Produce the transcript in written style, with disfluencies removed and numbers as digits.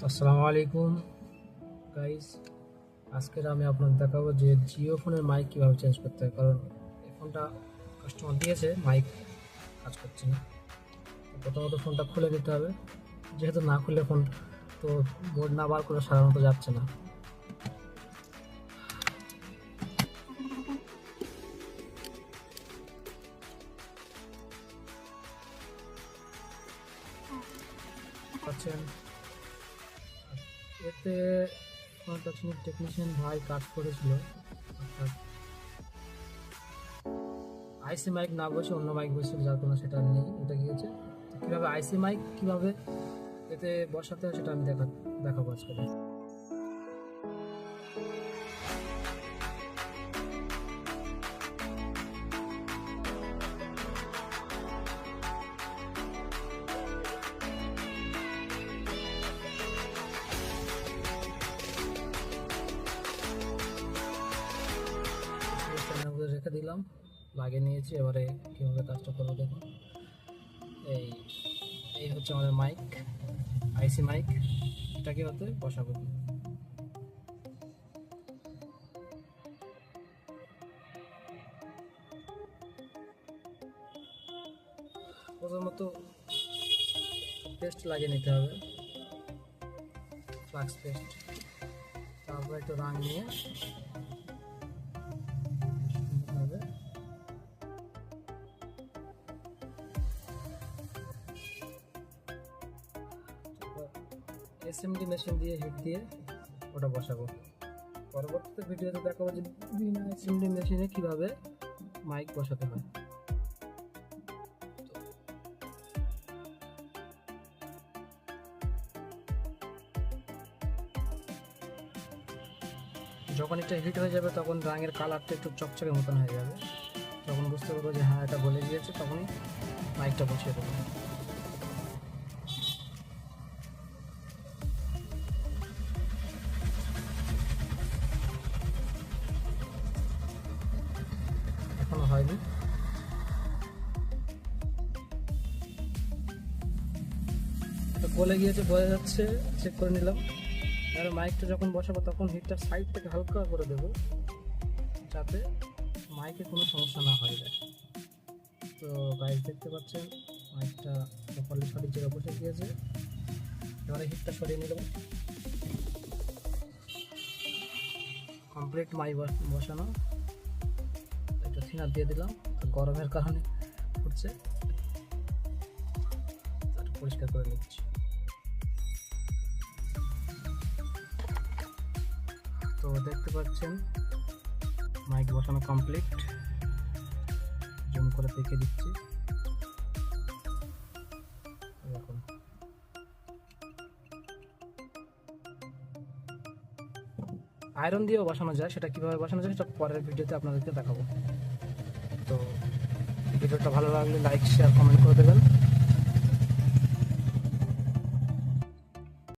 আসসালামু আলাইকুম গাইস। আজকে আমি আপনাদের দেখাবো যে জিও ফোনের মাইক কীভাবে চেঞ্জ করতে হয়। কারণ এই ফোনটা কাস্টমার দিয়েছে, মাইক কাজ করছে না। তো প্রথমত ফোনটা খুলে নিতে হবে, যেহেতু না খুললে ফোন তো বোর্ড না বার করে সাধারণত যাচ্ছে না। পাচ্ছেন এতে আমার কাছে টেকনিশিয়ান ভাই কাজ করেছিল, অর্থাৎ আইসি মাইক না বসে অন্য মাইক বসেছিল, যার কোনো সেটা নেই, এটা গিয়েছে। কীভাবে আইসি মাইক কীভাবে এতে বসাতে হয় সেটা আমি দেখাবো আজকে। রেখে দিলাম, লাগিয়ে নিয়েছি। এবারে কীভাবে কাজটা করবো দেখুন। এই এই হচ্ছে আমাদের মাইক, আইসি মাইক। এটাকে হতে বসাবো। প্রথমত পেস্ট লাগিয়ে নিতে হবে, ফ্লাক্স পেস্ট। তারপর একটু রং নিয়ে এসএমডি মেশিন দিয়ে হিট দিয়ে ওটা বসাবো। পরবর্তীতে ভিডিওতে দেখাবো যে বিনা এসএমডি মেশিনে কিভাবে মাইক বসাতে হয়। যখন এটা হিট হয়ে যাবে তখন রঙের কালারটা একটু চকচকে মতন হয়ে যাবে। তখন বুঝতে পারবো যে হ্যাঁ, এটা গলে গিয়েছে, তখনই মাইকটা বসিয়ে দেবো। এখনো হয়নি। তো গলে গিয়েছে, বোঝা যাচ্ছে, চেক করে নিলাম। আর মাইকটা যখন বসাবো তখন হিটটা সাইড থেকে হালকা করে দেবো, যাতে মাইকে কোনো সমস্যা না হয়ে যায়। তো গাইস দেখতে পাচ্ছেন মাইকটা প্রপারলি সঠিক জায়গায় বসে গিয়েছে। এবারে হিটটা সরিয়ে নিলাম। কমপ্লিট মাইক বসানো। একটু থিনার দিয়ে দিলাম, গরমের কারণে উঠছে, পরিষ্কার করে নিচ্ছি। তো দেখতে পাচ্ছেন মাইক বসানো কমপ্লিট। জুম করে দেখে দিচ্ছি, দেখুন। আয়রন দিয়েও বসানো যায়, সেটা কীভাবে বসানো যায় সেটা পরের ভিডিওতে আপনাদেরকে দেখাবো। তো ভিডিওটা ভালো লাগলে লাইক, শেয়ার, কমেন্ট করে দেবেন।